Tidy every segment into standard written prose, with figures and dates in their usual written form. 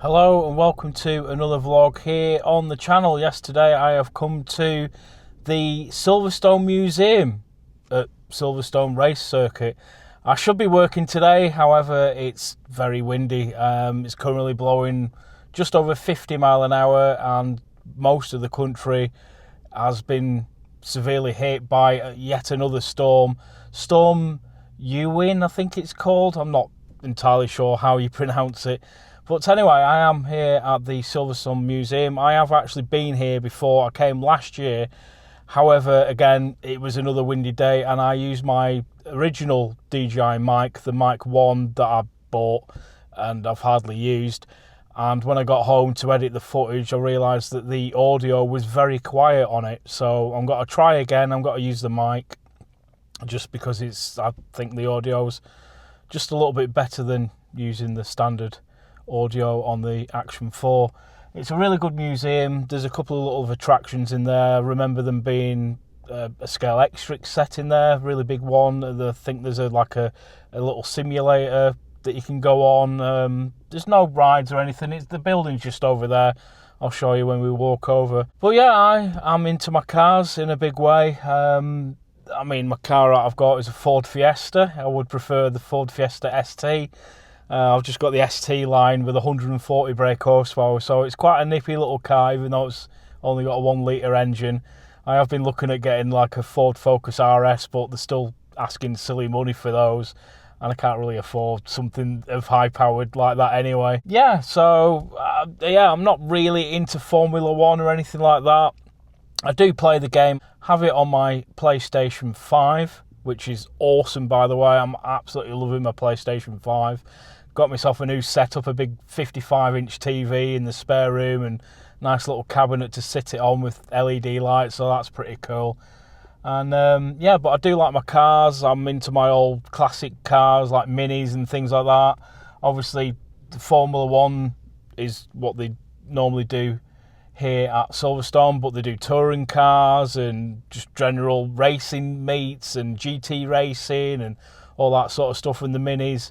Hello and welcome to another vlog here on the channel. Yesterday I have come to the Silverstone Museum at Silverstone Race Circuit. I should be working today, however it's very windy. It's currently blowing just over 50 mile an hour and most of the country has been severely hit by yet another storm. Storm Ewan, I think it's called. I'm not entirely sure how you pronounce it. But anyway, I am here at the Silverstone Museum. I have actually been here before. I came last year. However, again, it was another windy day and I used my original DJI mic, the Mic 1 that I bought and I've hardly used. And when I got home to edit the footage, I realised that the audio was very quiet on it. So I'm going to try again. I'm going to use the mic just because I think the audio's just a little bit better than using the standard audio on the Action 4. It's a really good museum. There's a couple of little attractions in there. I remember them being a Scalextric set in there, really big one. I think there's a little simulator that you can go on. There's no rides or anything. The building's just over there. I'll show you when we walk over. But yeah, I'm into my cars in a big way. I mean, my car I've got is a Ford Fiesta. I would prefer the Ford Fiesta ST. I've just got the ST line with 140 brake horsepower, so it's quite a nippy little car, even though it's only got a 1 litre engine. I have been looking at getting like a Ford Focus RS, but they're still asking silly money for those, and I can't really afford something of high powered like that anyway. Yeah, so I'm not really into Formula One or anything like that. I do play the game, have it on my PlayStation 5, which is awesome, by the way. I'm absolutely loving my PlayStation 5. Got myself a new setup, a big 55-inch TV in the spare room and nice little cabinet to sit it on with LED lights, so that's pretty cool. And but I do like my cars. I'm into my old classic cars like Minis and things like that. Obviously, the Formula One is what they normally do here at Silverstone, but they do touring cars and just general racing meets and GT racing and all that sort of stuff. And the Minis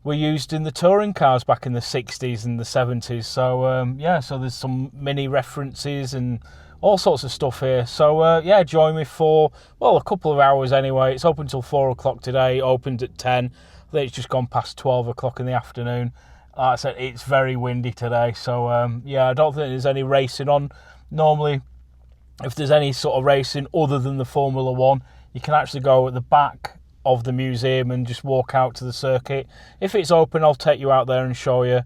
were used in the touring cars back in the 60s and the 70s. So so there's some Mini references and all sorts of stuff here. So join me for, well, a couple of hours anyway. It's open till 4 o'clock today, opened at 10. I think it's just gone past 12 o'clock in the afternoon. Like I said, it's very windy today, so I don't think there's any racing on. Normally, if there's any sort of racing other than the Formula One, you can actually go at the back of the museum and just walk out to the circuit. If it's open, I'll take you out there and show you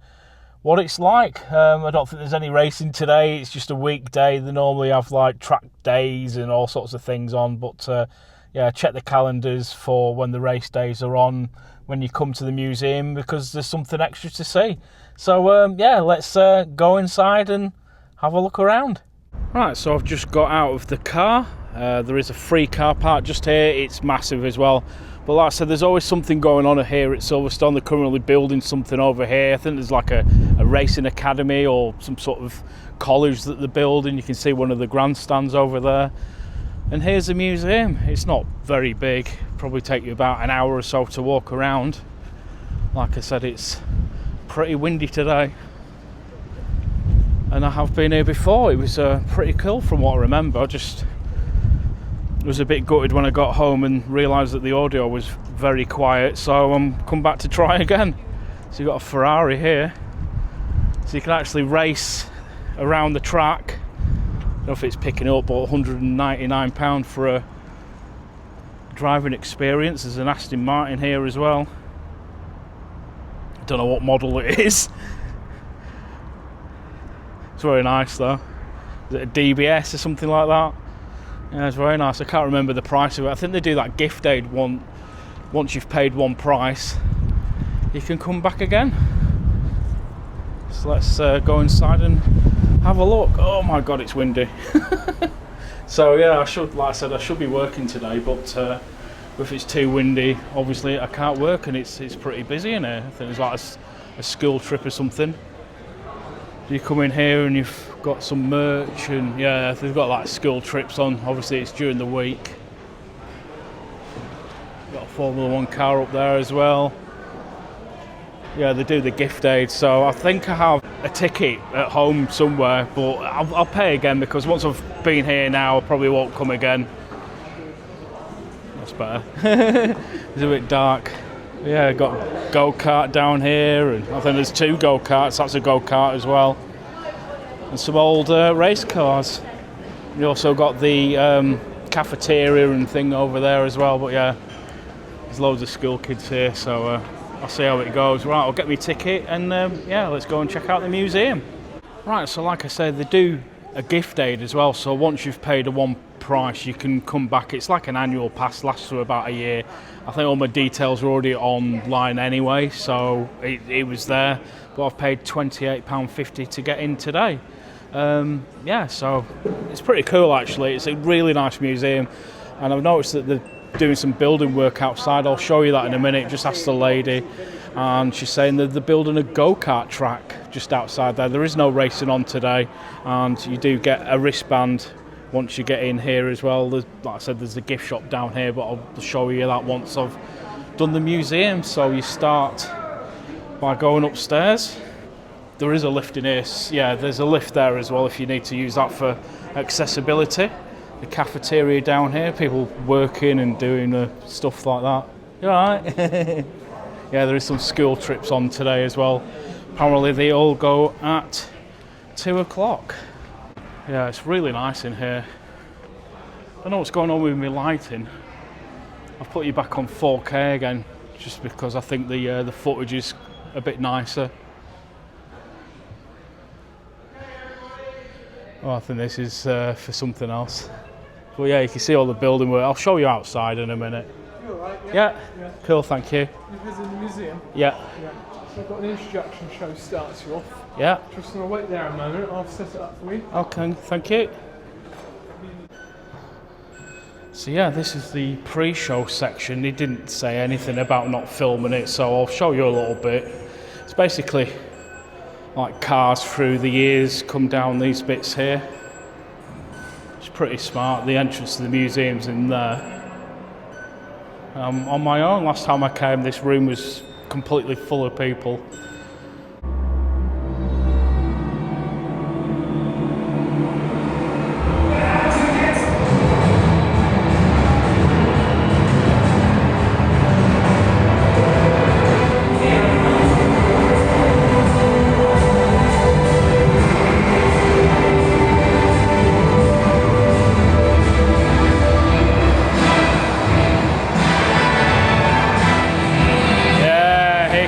what it's like. I don't think there's any racing today. It's just a weekday. They normally have like track days and all sorts of things on, but check the calendars for when the race days are on when you come to the museum, because there's something extra to see. So let's go inside and have a look around. Right, so I've just got out of the car. There is a free car park just here. It's massive as well. But like I said, there's always something going on here at Silverstone. They're currently building something over here. I think there's like a racing academy or some sort of college that they're building. You can see one of the grandstands over there. And here's the museum. It's not very big, probably take you about an hour or so to walk around. Like I said, it's pretty windy today. And I have been here before. It was pretty cool from what I remember. I just was a bit gutted when I got home and realised that the audio was very quiet, so I'm come back to try again. So you've got a Ferrari here. So you can actually race around the track. I don't know if it's picking up, but £199 for a driving experience. There's an Aston Martin here as well. I don't know what model it is. It's very nice though. Is it a DBS or something like that? Yeah, it's very nice. I can't remember the price of it. I think they do that gift aid one. Once you've paid one price, you can come back again. So let's go inside and have a look. Oh my god, it's windy. So yeah, like I said, I should be working today, but if it's too windy, obviously I can't work, and it's pretty busy in here. I think there's like a school trip or something. You come in here and you've got some merch, and yeah, they've got like school trips on. Obviously it's during the week. Got a Formula One car up there as well. Yeah, they do the gift aid, so I think I have a ticket at home somewhere, but I'll pay again because once I've been here now, I probably won't come again. That's better. It's a bit dark. Yeah, got go-kart down here, and I think there's 2 go-karts. That's a go-kart as well, and some old race cars. You also got the cafeteria and thing over there as well. But yeah, there's loads of school kids here, so I'll see how it goes. Right, I'll get my ticket, and yeah, let's go and check out the museum. Right, so like I said, they do a gift aid as well. So once you've paid a one price, you can come back. It's like an annual pass, lasts for about a year. I think all my details are already online anyway, so it was there. But I've paid £28.50 to get in today. Yeah, so it's pretty cool actually. It's a really nice museum, and I've noticed that they're doing some building work outside. I'll show you that in a minute. Just asked the lady, and she's saying that they're building a go-kart track just outside there. There is no racing on today, and you do get a wristband once you get in here as well. Like I said, there's a gift shop down here, but I'll show you that once I've done the museum. So you start by going upstairs. There is a lift in here. Yeah, there's a lift there as well if you need to use that for accessibility. The cafeteria down here, people working and doing stuff like that. You alright? Yeah, there is some school trips on today as well. Apparently they all go at 2 o'clock. Yeah, it's really nice in here. I don't know what's going on with my lighting. I've put you back on 4K again, just because I think the footage is a bit nicer. Oh, I think this is for something else. But yeah, you can see all the building work. I'll show you outside in a minute. You all right? Yeah. Cool, thank you. You visiting the museum? Yeah. So I've got an introduction show starts you off. Yeah. Just going to wait there a moment. I'll set it up for you. Okay, thank you. So yeah, this is the pre-show section. He didn't say anything about not filming it, so I'll show you a little bit. It's basically like cars through the years come down these bits here. It's pretty smart. The entrance to the museum's in there. On my own, last time I came, this room was completely full of people.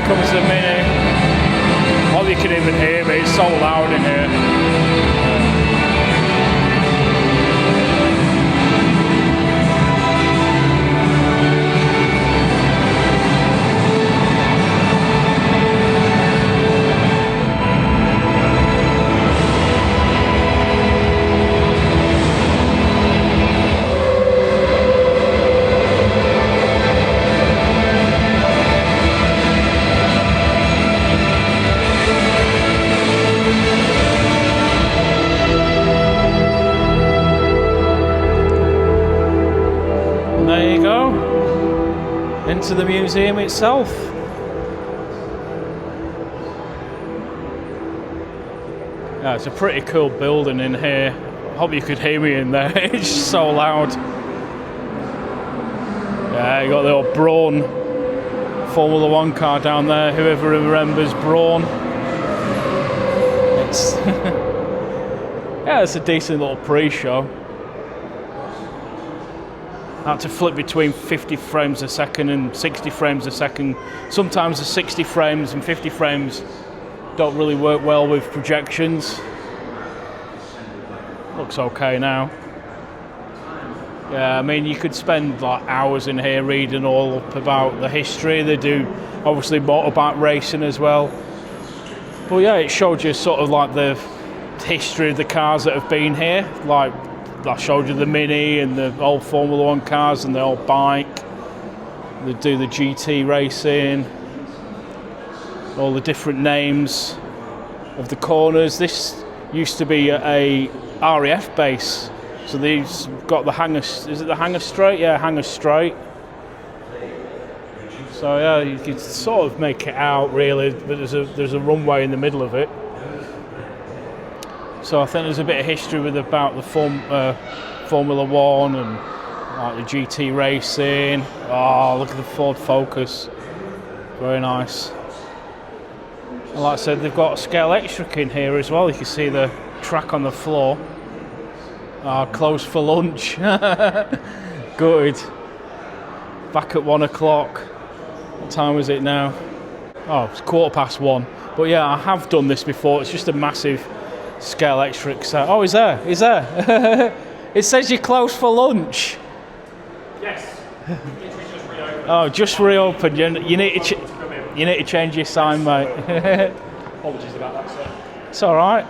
Comes the Mini. Well, you can even hear me, it's so loud in here. There you go, into the museum itself. Yeah, it's a pretty cool building in here. I hope you could hear me in there, it's so loud. Yeah, you got the old Brawn Formula 1 car down there, whoever remembers Brawn. It's yeah, it's a decent little pre-show. I had to flip between 50 frames a second and 60 frames a second. Sometimes the 60 frames and 50 frames don't really work well with projections. Looks okay now. Yeah, I mean, you could spend like hours in here reading all up about the history. They do obviously motorbike racing as well. But yeah, it showed you sort of like the history of the cars that have been here. Like, I showed you the Mini and the old Formula 1 cars and the old bike. They do the GT racing. All the different names of the corners. This used to be a RAF base. So these got the hangar, is it the hangar straight? Yeah, hangar straight. So yeah, you can sort of make it out really, but there's a runway in the middle of it. So I think there's a bit of history about the Formula One and like the GT racing. Oh, look at the Ford Focus, very nice. And like I said, they've got Scalextric in here as well. You can see the track on the floor. Closed for lunch. Good. Back at 1 o'clock. What time is it now? Oh, it's 1:15. But yeah, I have done this before. It's just a massive Scalextric set. Oh, he's there. He's there. It says you're closed for lunch. Yes. Just reopened. Oh, just reopened. You need to change your sign, mate. Apologies about that, sir. It's all right.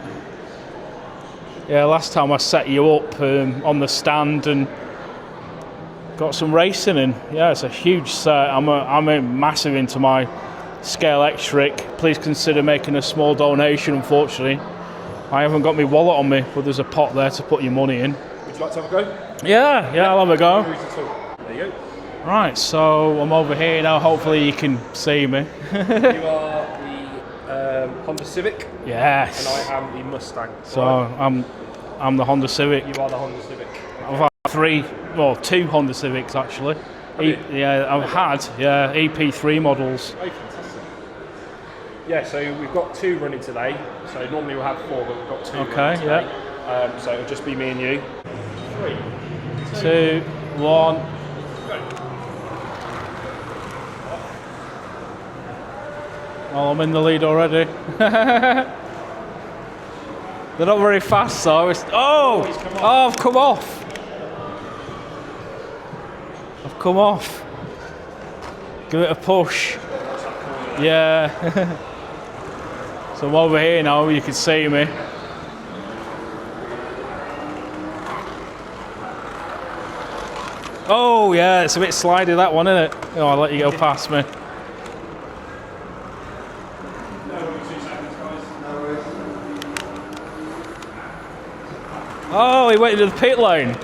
Yeah, last time I set you up on the stand and got some racing in. Yeah, it's a huge set. I'm massive into my Scalextric. Please consider making a small donation. Unfortunately, I haven't got my wallet on me, but there's a pot there to put your money in. Would you like to have a go? Yeah, I'll have a go. There you go. Right, so I'm over here now. Hopefully you can see me. You are the Honda Civic. Yes. And I am the Mustang. So I'm the Honda Civic. You are the Honda Civic. I've had two Honda Civics actually. I've had EP3 models. Oh, fantastic. Yeah, so we've got 2 running today. So normally we'll have 4, but we've got 2 running today. Yeah. So it'll just be me and you. 3, 2, 1. Well, I'm in the lead already. They're not very fast though. I've come off. I've come off. Give it a push. Yeah. So I'm over here now, you can see me. Oh yeah, it's a bit slidey that one, isn't it? Oh, I'll let you go past me. Oh, he went into the pit lane.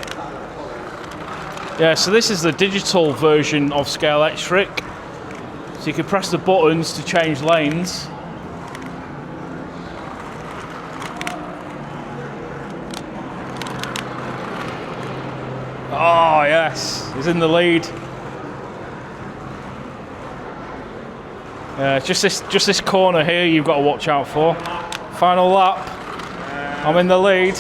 Yeah, so this is the digital version of Scalextric. So you can press the buttons to change lanes. Oh yes, he's in the lead. Yeah, just this corner here you've got to watch out for. Final lap. I'm in the lead.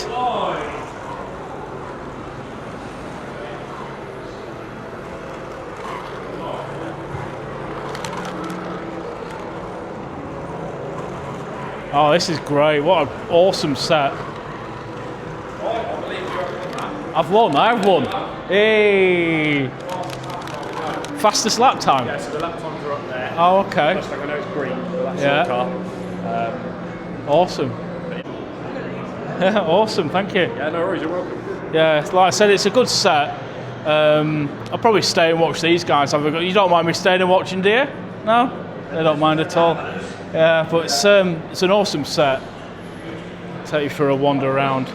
Oh, this is great. What an awesome set. I've won. Hey! Fastest lap time? Yeah, so the lap times are up there. Oh, okay. Just like I know it's green, but that's your car. Awesome. Awesome, thank you. Yeah, no worries, you're welcome. Yeah, like I said, it's a good set. I'll probably stay and watch these guys have a go. You don't mind me staying and watching, do you? No? They don't mind at all. Yeah, but it's an awesome set. Take you for a wander around.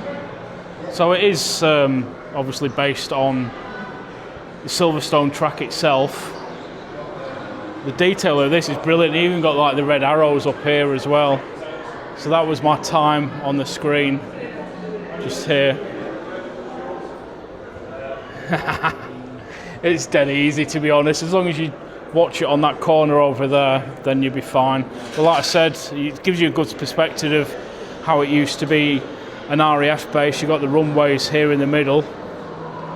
So it is obviously based on the Silverstone track itself. The detail of this is brilliant. You even got like the red arrows up here as well. So that was my time on the screen, just here. It's dead easy, to be honest. As long as you watch it on that corner over there, then you'll be fine. But like I said, it gives you a good perspective of how it used to be an RAF base. You've got the runways here in the middle.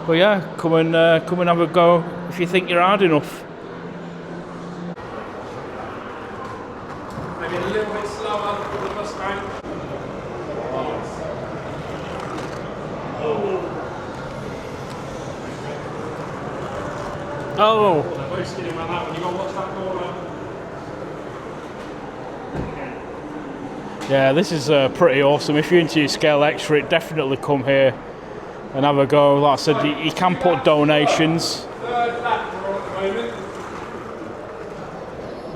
But yeah, come and have a go if you think you're hard enough. Maybe a little bit slower for the Mustang. Oh! They're both skidding around that one. You got to watch that corner. Yeah, this is pretty awesome. If you're into your Scalextric, definitely come here and have a go. Like I said, you can put donations. Third lap we're on at the moment.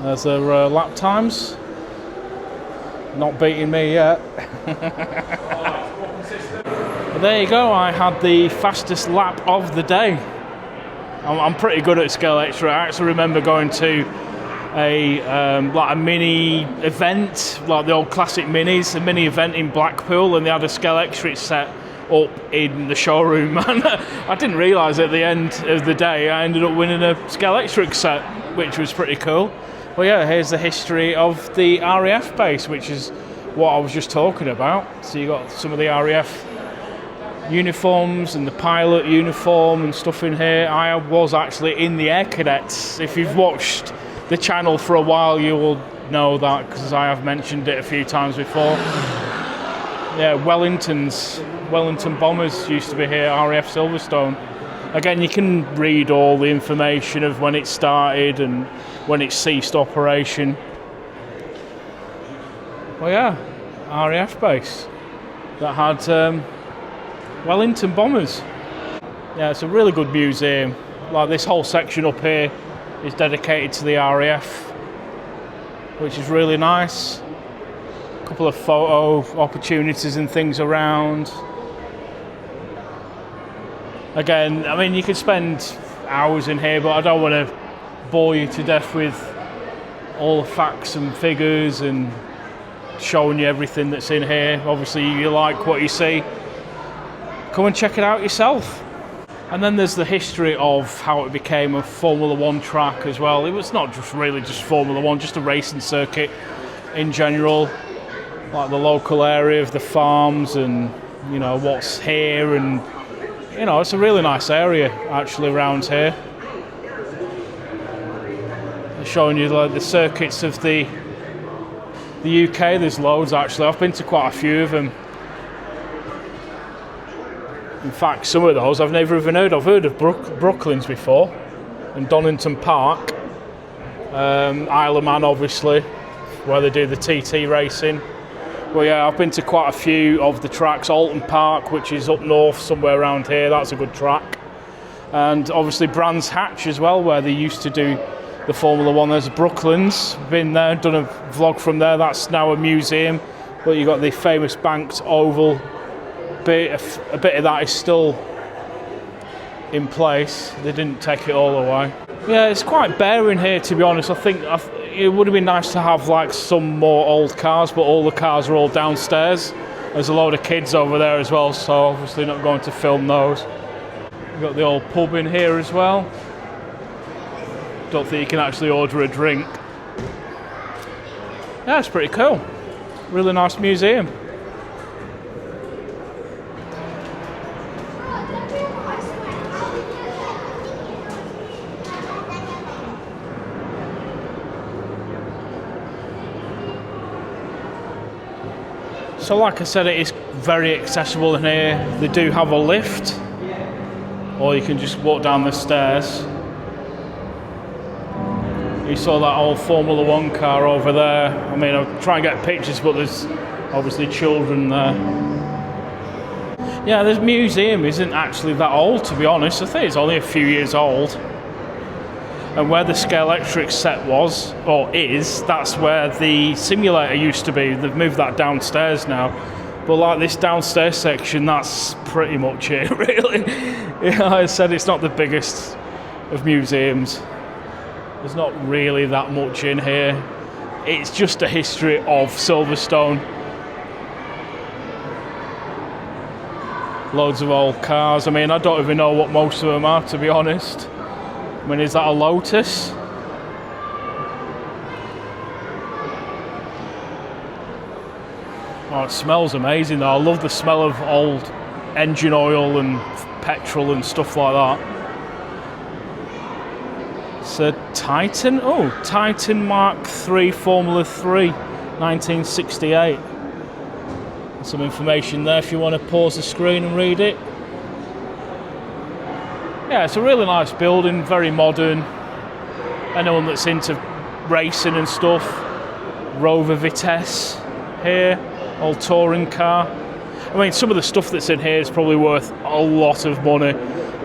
There's their lap times. Not beating me yet. But there you go, I had the fastest lap of the day. I'm pretty good at Scalextric. I actually remember going to like a mini event, like the old classic minis, a mini event in Blackpool, and they had a Scalextric set up in the showroom. And I didn't realise at the end of the day I ended up winning a Scalextric set, which was pretty cool. Well, yeah, here's the history of the RAF base, which is what I was just talking about. So you got some of the RAF uniforms and the pilot uniform and stuff in here. I was actually in the Air Cadets. If you've watched the channel for a while, you will know that, because I have mentioned it a few times before. Yeah, Wellington Bombers used to be here, RAF Silverstone. Again, you can read all the information of when it started and when it ceased operation. Well, yeah, RAF base that had Wellington Bombers. Yeah, it's a really good museum. Like this whole section up here is dedicated to the RAF, which is really nice. A couple of photo opportunities and things around. Again, I mean, you could spend hours in here, but I don't want to bore you to death with all the facts and figures and showing you everything that's in here. Obviously, you like what you see, come and check it out yourself. And then there's the history of how it became a Formula 1 track as well. It was not just really just Formula 1, just a racing circuit in general, like the local area of the farms and, you know, what's here. And, you know, it's a really nice area actually around here. They're showing you like the circuits of the UK. There's loads actually. I've been to quite a few of them. In fact, some of those I've never even heard of. I've heard of Brooklands before, and Donington Park, Isle of Man obviously, where they do the TT racing. Well, yeah, I've been to quite a few of the tracks. Alton Park, which is up north somewhere around here, that's a good track. And obviously Brands Hatch as well, where they used to do the Formula 1. There's Brooklands, been there, done a vlog from there. That's now a museum, but you've got the famous banked oval. A bit of that is still in place. They didn't take it all away. Yeah, it's quite bare in here, to be honest. I think it would have been nice to have like some more old cars, but all the cars are all downstairs. There's a load of kids over there as well, so obviously not going to film those. We've got the old pub in here as well. Don't think you can actually order a drink. Yeah, it's pretty cool. Really nice museum. So like I said, it is very accessible in here. They do have a lift, or you can just walk down the stairs. You saw that old Formula 1 car over there. I mean, I'll try and get pictures, but there's obviously children there. Yeah, this museum isn't actually that old, to be honest. I think it's only a few years old. And where the Scalextric set was, or is, that's where the simulator used to be. They've moved that downstairs now. But like this downstairs section, that's pretty much it, really. Yeah, I said it's not the biggest of museums. There's not really that much in here. It's just a history of Silverstone. Loads of old cars. I mean, I don't even know what most of them are, to be honest. I mean, is that a Lotus? Oh, it smells amazing though. I love the smell of old engine oil and petrol and stuff like that. It's a Titan. Oh, Titan Mark III Formula 3, 1968. Some information there if you want to pause the screen and read it. Yeah, it's a really nice building, very modern. Anyone that's into racing and stuff. Rover Vitesse here, old touring car. I mean, some of the stuff that's in here is probably worth a lot of money.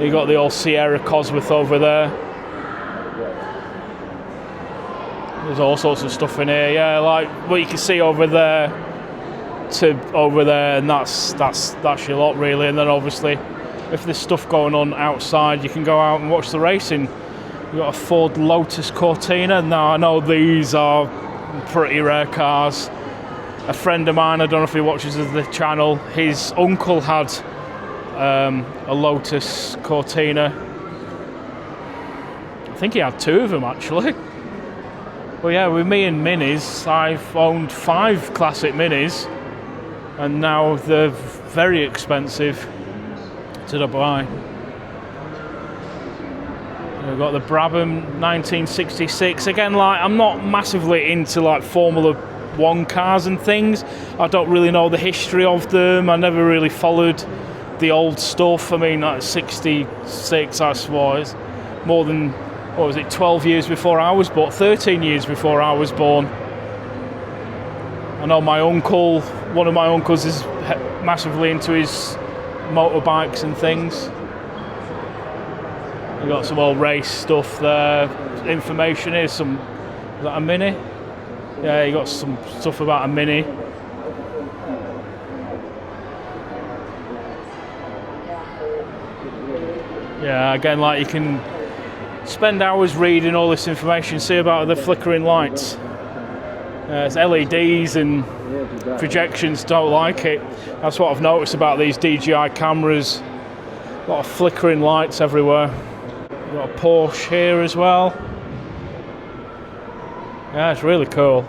You got the old Sierra Cosworth over there. There's all sorts of stuff in here. Yeah, like what you can see over there to over there, and that's your lot really. And then obviously, if there's stuff going on outside, you can go out and watch the racing We've got a Ford Lotus Cortina. Now, I know these are pretty rare cars. A friend of mine, I don't know if he watches the channel, his uncle had a Lotus Cortina. I think he had 2 of them actually. But yeah, with me and Minis, I've owned 5 classic Minis, and now they're very expensive to buy. We've got the Brabham 1966. Again, like, I'm not massively into like Formula 1 cars and things. I don't really know the history of them. I never really followed the old stuff. I mean, like 66, I suppose, more than, what was it, 12 years before I was born, 13 years before I was born. I know my uncle, one of my uncles is massively into his motorbikes and things. We've got some old race stuff there, information here, is that a Mini? Yeah, you got some stuff about a Mini. Yeah, again, like, you can spend hours reading all this information, see about the flickering lights. It's LEDs and projections, don't like it. That's what I've noticed about these DJI cameras. A lot of flickering lights everywhere. We've got a Porsche here as well. Yeah, it's really cool.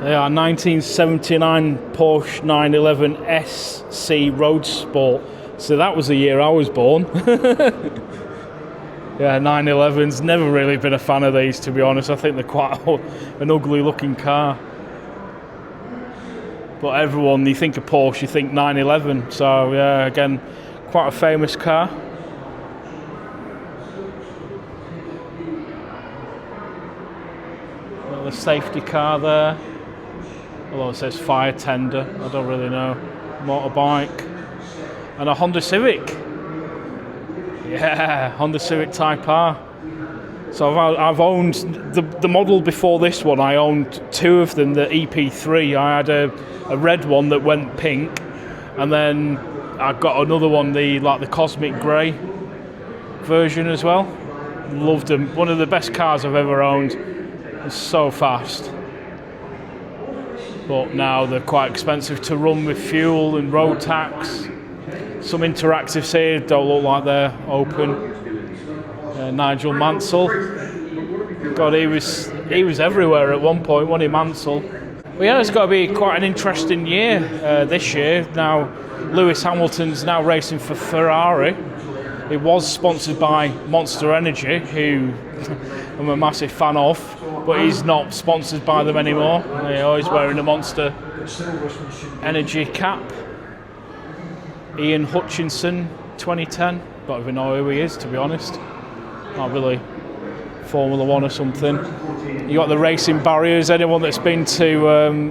They are 1979 Porsche 911 SC Road Sport. So that was the year I was born. Yeah, 911s. Never really been a fan of these, to be honest. I think they're quite an ugly looking car. But everyone, you think of Porsche, you think 911. So yeah, again, quite a famous car. Got the safety car there. Although it says fire tender, I don't really know. Motorbike. And a Honda Civic. Yeah, Honda Civic Type R. So I've owned the model before this one. I owned 2 of them, the EP3. I had a red one that went pink, and then I got another one, the Cosmic Grey version as well. Loved them. One of the best cars I've ever owned. It's so fast. But now they're quite expensive to run with fuel and road tax. Some interactives here don't look like they're open. Nigel Mansell. God, he was everywhere at one point, wasn't he, Mansell? But yeah, it's got to be quite an interesting year this year. Now, Lewis Hamilton's now racing for Ferrari. It was sponsored by Monster Energy, who I'm a massive fan of, but he's not sponsored by them anymore. He's wearing a Monster Energy cap. Ian Hutchinson, 2010. Don't even know who he is, to be honest. Not really Formula 1 or something. You got the racing barriers. Anyone that's been to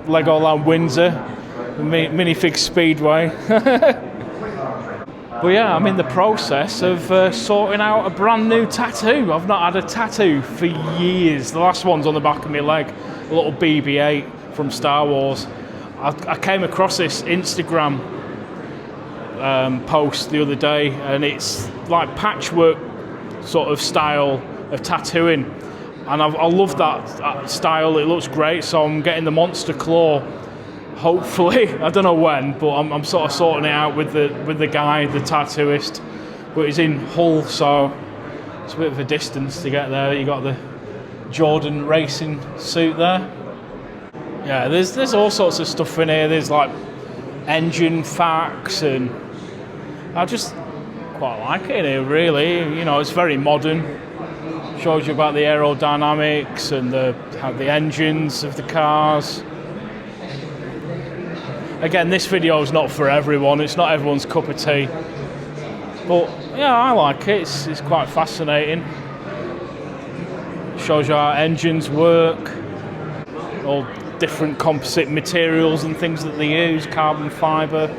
Legoland Windsor, Minifig Speedway. But yeah, I'm in the process of sorting out a brand new tattoo. I've not had a tattoo for years. The last one's on the back of my leg, a little BB-8 from Star Wars. I came across this Instagram post the other day, and it's like patchwork sort of style of tattooing, and I love that style. It looks great, so I'm getting the monster claw. Hopefully, I don't know when, but I'm sort of sorting it out with the guy, the tattooist. But he's in Hull, so it's a bit of a distance to get there. You got the Jordan racing suit there. Yeah, there's all sorts of stuff in here. There's like engine facts, and I just quite like it in here, really. You know, it's very modern. Shows you about the aerodynamics and how the engines of the cars. Again, this video is not for everyone. It's not everyone's cup of tea. But yeah, I like it. It's quite fascinating. Shows you how engines work. All different composite materials and things that they use. Carbon fibre.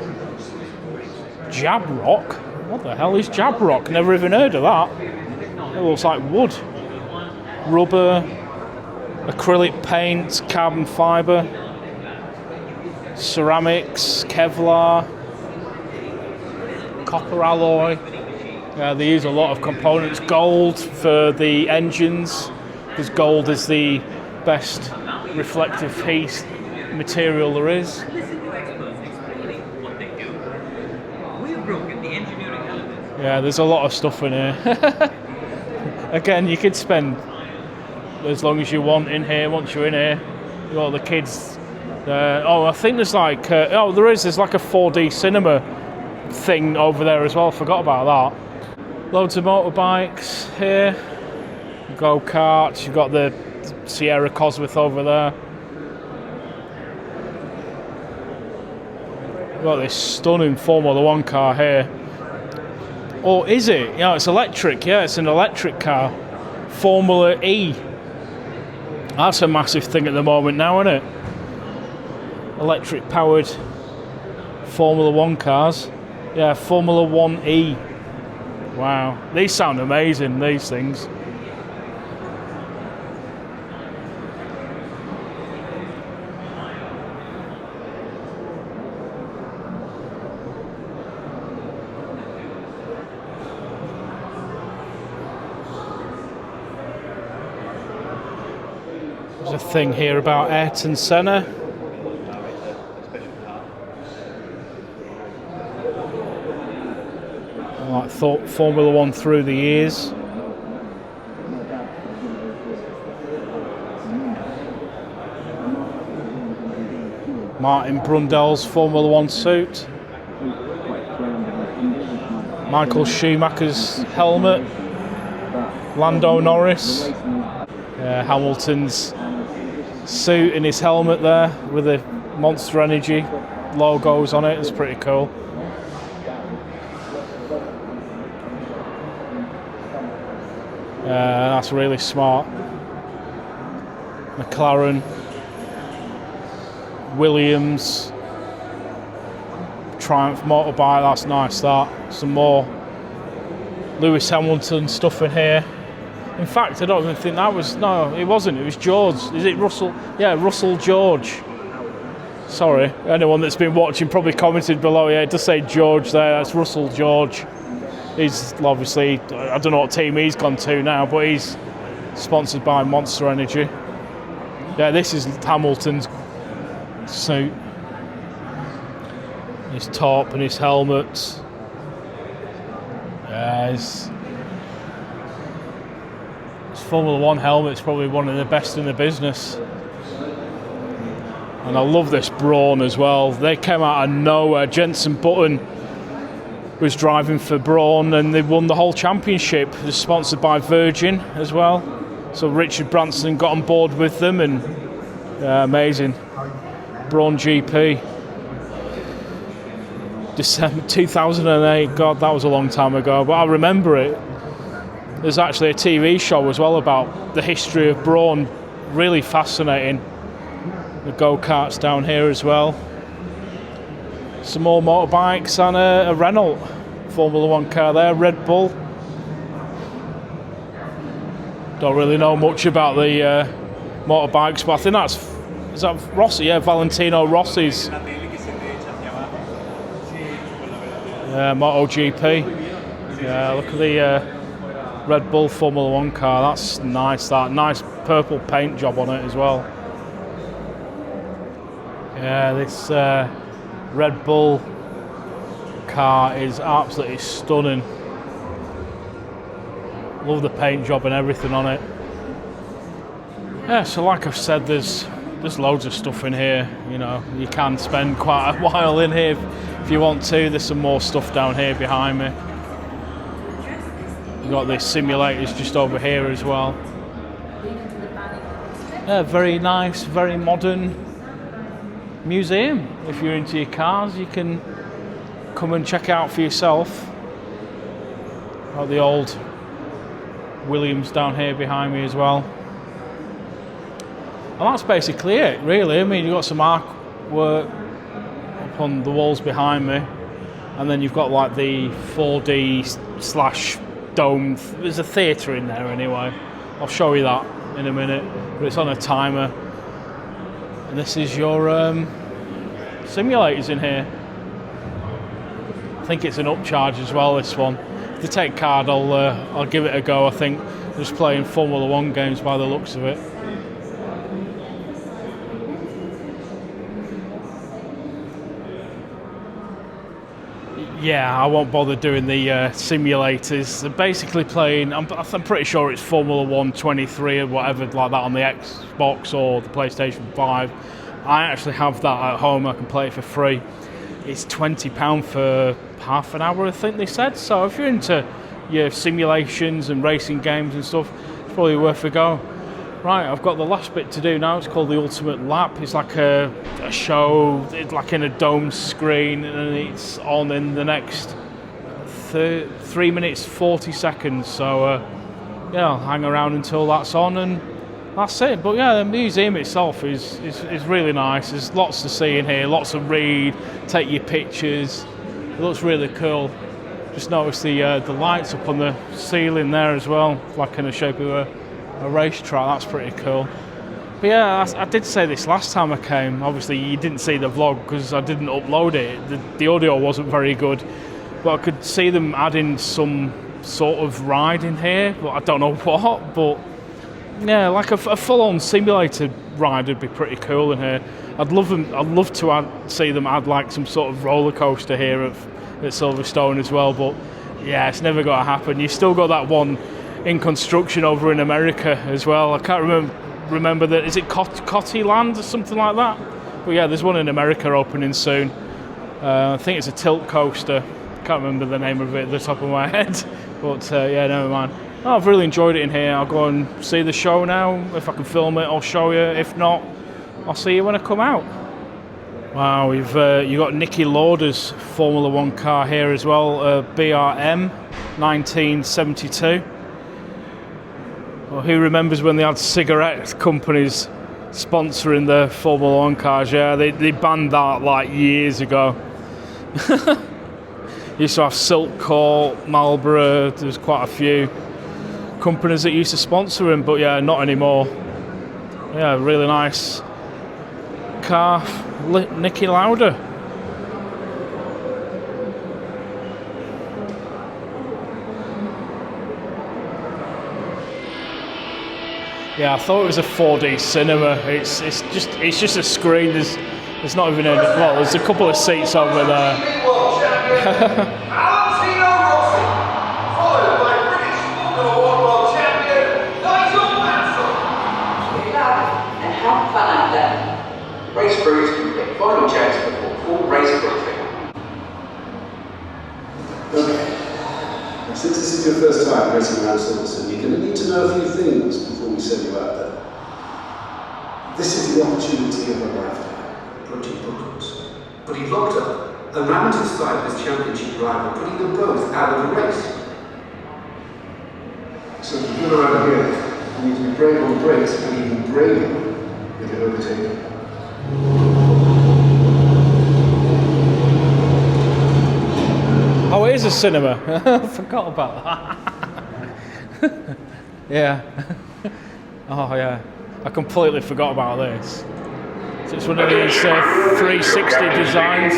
Jab rock? What the hell is jab rock? Never even heard of that. It looks like wood. Rubber. Acrylic paint. Carbon fibre. Ceramics, Kevlar, copper alloy. They use a lot of components. Gold for the engines, because gold is the best reflective heat material there is. Yeah, there's a lot of stuff in here. Again, you could spend as long as you want in here. Once you're in here, you got the kids. I think there's like there's like a 4D cinema thing over there as well. Forgot about that. Loads of motorbikes here. Go-karts. You've got the Sierra Cosworth over there. You've got this stunning Formula 1 car here. Or is it? Yeah, it's electric. Yeah, it's an electric car. Formula E. That's a massive thing at the moment now, isn't it? Electric powered Formula 1 cars. Yeah, Formula 1E. Wow. These sound amazing, these things. There's a thing here about Ayrton Senna. Like thought Formula 1 through the years. Martin Brundle's Formula 1 suit. Michael Schumacher's helmet. Lando Norris. Hamilton's suit and his helmet there with the Monster Energy logos on it. It's pretty cool. That's really smart. McLaren, Williams, Triumph motorbike, that's nice that. Some more Lewis Hamilton stuff in here. In fact, I don't even think that was, no, it wasn't, it was George. Is it Russell? Yeah, Russell George. Sorry, anyone that's been watching probably commented below, yeah, it does say George there, that's Russell George. He's obviously, I don't know what team he's gone to now, but he's sponsored by Monster Energy. Yeah, this is Hamilton's suit. His top and his helmet. Yeah, his Formula 1 helmet's probably one of the best in the business. And I love this Brawn as well. They came out of nowhere. Jenson Button was driving for Brawn and they won the whole championship. They're sponsored by Virgin as well. So Richard Branson got on board with them and amazing. Brawn GP. December 2008, God, that was a long time ago, but I remember it. There's actually a TV show as well about the history of Brawn. Really fascinating. The go-karts down here as well. Some more motorbikes and a Renault Formula 1 car there, Red Bull. Don't really know much about the motorbikes, but I think is that Rossi? Yeah, Valentino Rossi's MotoGP. Yeah, look at the Red Bull Formula 1 car. That's nice. That nice purple paint job on it as well. Yeah, this Red Bull car is absolutely stunning. Love the paint job and everything on it. Yeah, so like I've said, there's loads of stuff in here. You know, you can spend quite a while in here if you want to. There's some more stuff down here behind me. We've got the simulators just over here as well. Yeah, very nice, very modern museum. If you're into your cars, you can come and check out for yourself. Got the old Williams down here behind me as well. And that's basically it, really. I mean, you've got some artwork up on the walls behind me, and then you've got like the 4D/ dome. There's a theatre in there anyway. I'll show you that in a minute, but it's on a timer. And this is your simulators in here. I think it's an upcharge as well, this one. If they take card, I'll give it a go. I think just playing Formula 1 games by the looks of it. Yeah, I won't bother doing the simulators. They're basically playing, I'm pretty sure it's Formula 1 23 or whatever like that on the Xbox or the PlayStation 5. I actually have that at home. I can play it for free. It's £20 for half an hour, I think they said. So if you're into your simulations and racing games and stuff, it's probably worth a go. Right, I've got the last bit to do now. It's called the Ultimate Lap. It's like a show, it's like in a dome screen, and it's on in the next 3 minutes 40 seconds. So yeah, I'll hang around until that's on, and that's it. But yeah, the museum itself is really nice. There's lots to see in here, lots to read, take your pictures. It looks really cool. Just noticed the lights up on the ceiling there as well, like in the shape of a racetrack. That's pretty cool. But yeah, I did say this last time I came. Obviously you didn't see the vlog because I didn't upload it. The audio wasn't very good, but I could see them adding some sort of ride in here, but I don't know what. But yeah, like a full-on simulator ride would be pretty cool in here. I'd love to see them add like some sort of roller coaster here at Silverstone as well, but yeah, it's never going to happen. You've still got that one in construction over in America as well. I can't remember that. Is it Cotty Land or something like that? But yeah, there's one in America opening soon. I think it's a tilt coaster. Can't remember the name of it at the top of my head. But yeah, never mind. Oh, I've really enjoyed it in here. I'll go and see the show now. If I can film it, I'll show you. If not, I'll see you when I come out. Wow, you got Nicky Lauda's Formula 1 car here as well, BRM 1972. Well, who remembers when they had cigarette companies sponsoring the Formula 1 cars? Yeah, they banned that like years ago. Used to have Silk Court, Marlboro, there's quite a few companies that used to sponsor them, but yeah, not anymore. Yeah, really nice car, Nicky Lauda. Yeah, I thought it was a 4D cinema. It's just a screen. There's not even there's a couple of seats over there. Race crews can get final checks before full race briefing. Okay. Since this is your first time racing around Silverstone, you're going to need to know a few things before we send you out there. This is the opportunity of a lifetime. Pretty bookings. But he locked up and ran to the side of his championship rival, putting them both out of the race. So if you're around here, you need to be brave on the brakes and even braver with your overtaking. Oh, it is a cinema. I forgot about that. Yeah. Oh, yeah. I completely forgot about this. So it's one of these 360 designs.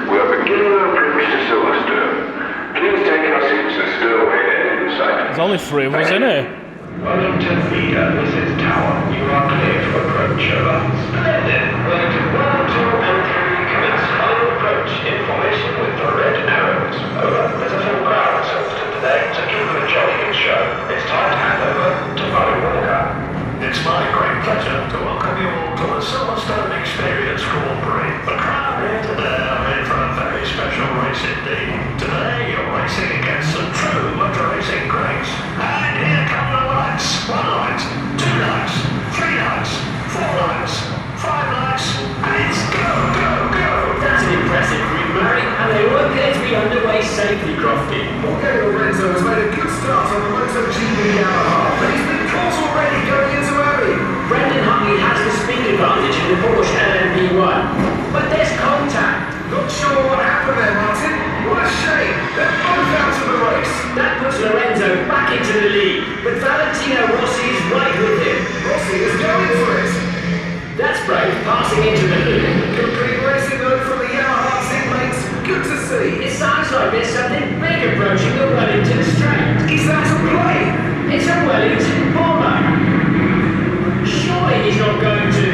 We are beginning our approach to Silverstone. Please take our seats and stow away inside. There's only three of us in here. Wellington Leader, this is Tower. You are clear to approach. Over. Splendid. Wellington 1, 2, and 3 commence final approach. Information with the red arrows. Over. There's a full crowd at Silverstone today, so give them a jolly good show. It's time to hand over to Murray Walker. It's my great pleasure to welcome you all to the Silverstone Experience Grand Prix. The crowd here today are in for a very special race indeed. Today you're racing against some true motor racing greats. And here come the lights. 1 light, 2 lights, 3 lights, 4 lights, 5 lights, and it's go, go, go! That's an impressive group, Murray, and they all appear to be underway safely, Crofty. Okay, Lorenzo has made a good start on the MotoGP hour, but he's been caught already going into early. Brendan Hartley has the speed advantage in the Porsche LMP1, but there's contact. Not sure what happened there, Martin. What a shame. They're both out of the race. That puts Lorenzo back into the lead, but Valentino Rossi is right with him. Rossi is going for it. That's brave, passing into the loop. Complete racing though from the Yamaha teammates. Good to see. publicity. It sounds like there's something big approaching the Wellington Straight. Is that a plane? It's a Wellington bomber. Surely he's not going to...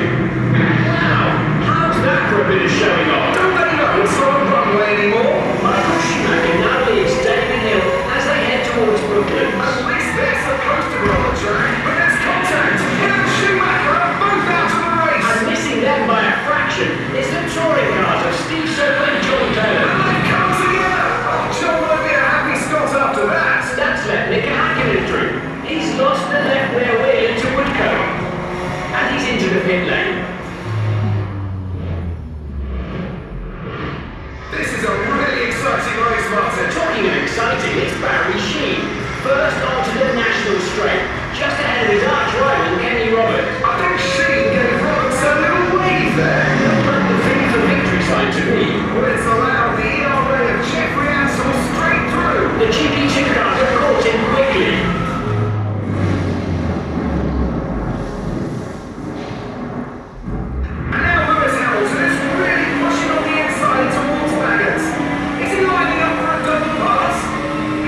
Wow, how's that for a bit of showing off? Don't they know it's not a runway anymore? Michael Schumacher now leads David Hill as they head towards Brooklyn. At least they're supposed to be on the track, but there's contact. Hill and Schumacher are both out of the race. And missing them by a fraction is the touring cars of Steve Surf and John Taylor. And they've come together. Oh, John won't be a happy Scot after that. That's left Nick Hakkinen through. He's lost the left rear wheel into Woodcote. And he's into the pit lane. This is a really exciting race, Martin. Talking of exciting, it's Barry Sheen. First onto the National Straight, just ahead of his arch rival Kenny Roberts. I think Sheen gave Roberts a little wave there. But the thing for victory sign to me. Well, it's allowed the ERA of Jeffrey Ansell straight through. The GP2 cars have caught him quickly. And now Lewis Hamilton is really pushing on the inside towards Baggins. Is he lining up for a double pass?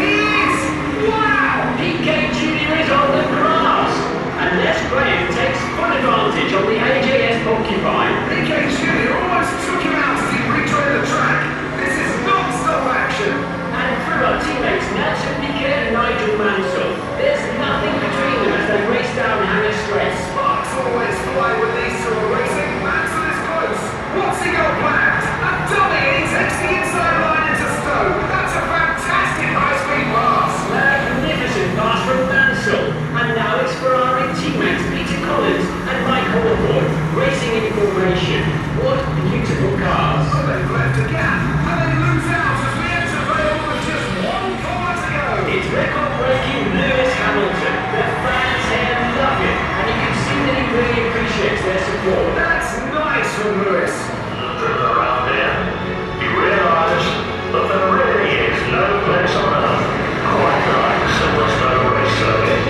He is! Wow! PK Jr. is on the grass. And Les Graham takes full advantage on the AJS Porcupine. PK Jr. almost took him out as he rejoined the track. This is non-stop action. And through our teammates Nelson Piquet and Nigel Mansell, there's nothing between them as they race down Hannah Straight. Sparks always fly with these sort of racing. Mansell is close. What's he got planned? A dummy and he takes the inside line into Stowe. That's a fantastic high-speed pass. Magnificent pass from Mansell. And now it's Ferrari teammates Peter Collins and Mike Hawthorne racing in formation. What beautiful cars. Oh, they've left a gap. And they lose out as we enter Vale with just 1 corner to go. It's record-breaking Lewis Hamilton. The fans here love it. And you can see that he really appreciates their support. That's nice from Lewis. Look around here. You realise that there really is no place on earth quite like Silverstone race circuit.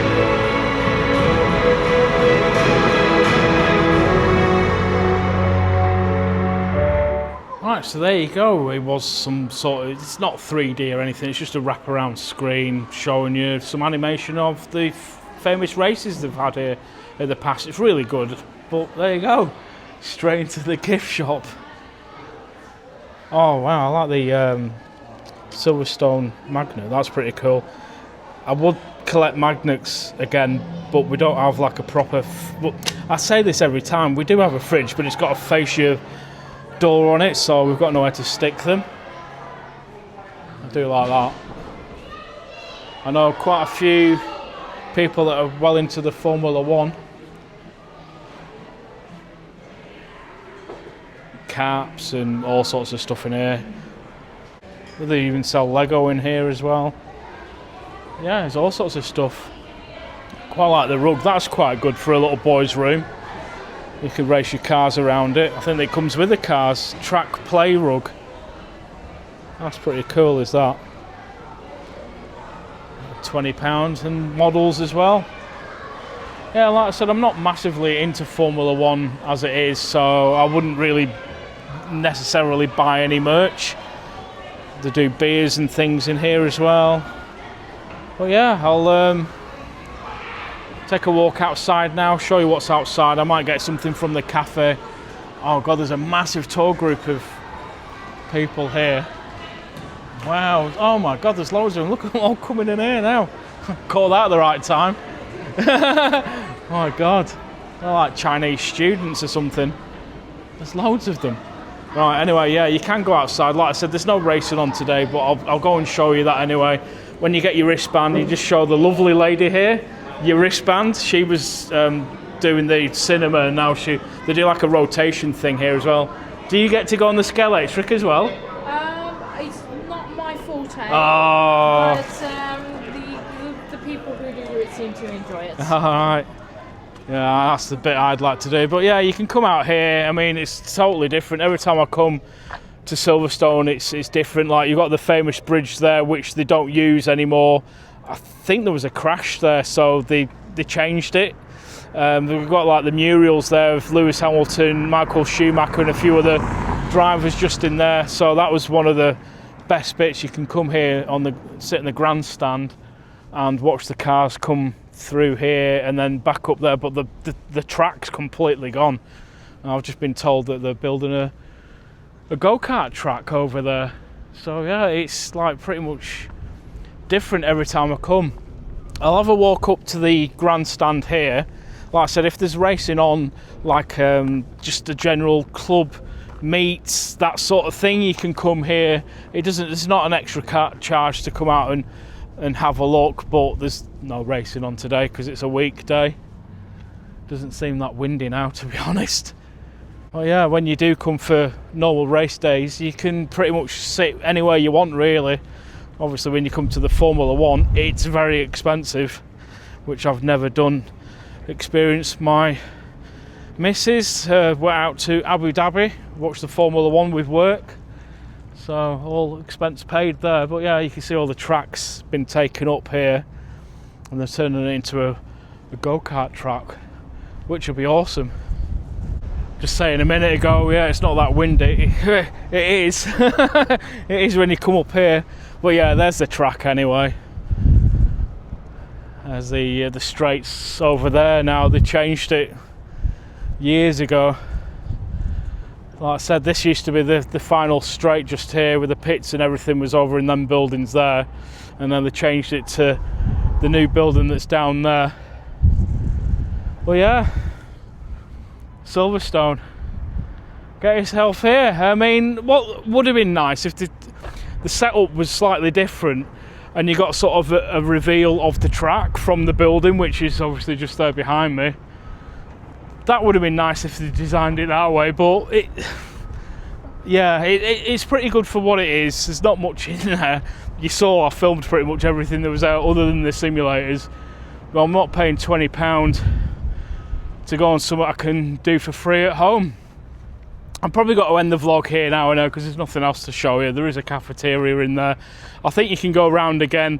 Right, so there you go. It was some sort of, it's not 3D or anything, it's just a wraparound screen showing you some animation of the famous races they've had here in the past. It's really good, but there you go. Straight into the gift shop. Oh wow, I like the Silverstone magnet, that's pretty cool. I would collect magnets again, but we don't have like a proper, I say this every time, we do have a fridge, but it's got a fascia door on it, so we've got nowhere to stick them. I do like that. I know quite a few people that are well into the Formula One. Caps and all sorts of stuff in here. They even sell Lego in here as well. Yeah, there's all sorts of stuff. Quite like the rug, that's quite good for a little boy's room. You can race your cars around it. I think it comes with the cars. Track play rug. That's pretty cool, is that? £20 and models as well. Yeah, like I said, I'm not massively into Formula One as it is, so I wouldn't really necessarily buy any merch. They do beers and things in here as well. But yeah, I'll take a walk outside now, show you what's outside. I might get something from the cafe. Oh god, there's a massive tour group of people here. Wow, oh my god, there's loads of them. Look at them all coming in here now. Call that at the right time. Oh my god, they're like Chinese students or something. There's loads of them. Right, anyway, yeah, you can go outside. Like I said, there's no racing on today, but I'll go and show you that anyway. When you get your wristband, you just show the lovely lady here your wristband. She was doing the cinema, and now they do like a rotation thing here as well. Do you get to go on the Scalextric as well? It's not my forte, Oh. but the people who do it seem to enjoy it. All right. Yeah, that's the bit I'd like to do. But yeah, you can come out here. I mean, it's totally different. Every time I come to Silverstone, it's different. Like, you've got the famous bridge there, which they don't use anymore. I think there was a crash there, so they changed it. We've got like the murals there of Lewis Hamilton, Michael Schumacher and a few other drivers just in there. So that was one of the best bits. You can come here sit in the grandstand and watch the cars come through here and then back up there, but the track's completely gone. And I've just been told that they're building a go-kart track over there. So yeah, it's like pretty much different every time I come. I'll have a walk up to the grandstand here. Like I said, if there's racing on, like just a general club meets, that sort of thing, you can come here. It's not an extra charge to come out and have a look, but there's no racing on today because it's a weekday. Doesn't seem that windy now, to be honest. Well, yeah, when you do come for normal race days, you can pretty much sit anywhere you want, really. Obviously, when you come to the Formula 1, it's very expensive, which I've never done. Experienced. My missus went out to Abu Dhabi, watched the Formula 1 with work, so all expense paid there. But yeah, you can see all the tracks been taken up here, and they're turning it into a go-kart track, which will be awesome. Just saying a minute ago, yeah, it's not that windy. It is. It is when you come up here. But yeah, there's the track anyway. There's the straights over there now. They changed it years ago. Like I said, this used to be the final straight just here, with the pits and everything was over in them buildings there, and then they changed it to the new building that's down there. Well, yeah, Silverstone, get yourself here. I mean, what would have been nice if the setup was slightly different and you got sort of a reveal of the track from the building, which is obviously just there behind me. That would have been nice if they designed it that way, but it's pretty good for what it is. There's not much in there. You saw I filmed pretty much everything that was out other than the simulators. But I'm not paying £20 to go on something I can do for free at home. I've probably got to end the vlog here now, I know, because there's nothing else to show you. There is a cafeteria in there. I think you can go around again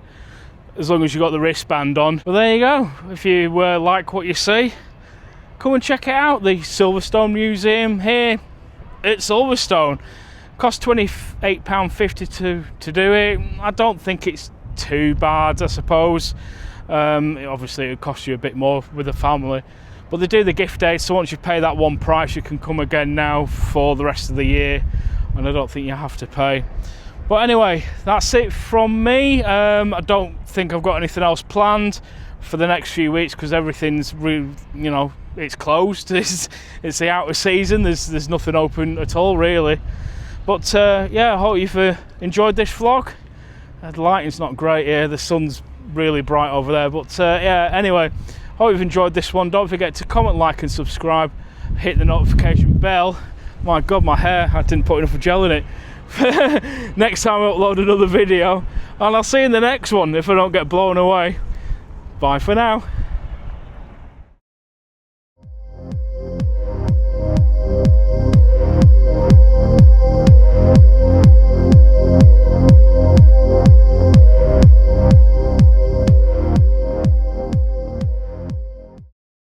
as long as you've got the wristband on. But there you go. If you like what you see, come and check it out. The Silverstone Museum here at Silverstone. Cost £28.50 to do it. I don't think it's too bad, I suppose. Obviously it would cost you a bit more with a family. But they do the gift aid, so once you pay that one price, you can come again now for the rest of the year, and I don't think you have to pay. But anyway, that's it from me. I don't think I've got anything else planned for the next few weeks because everything's it's closed. It's the outer season. There's nothing open at all, really. But yeah, I hope you've enjoyed this vlog. The lighting's not great here. The sun's really bright over there. But yeah, anyway, hope you've enjoyed this one. Don't forget to comment, like and subscribe. Hit the notification bell. My God, my hair, I didn't put enough gel in it. Next time I upload another video. And I'll see you in the next one if I don't get blown away. Bye for now.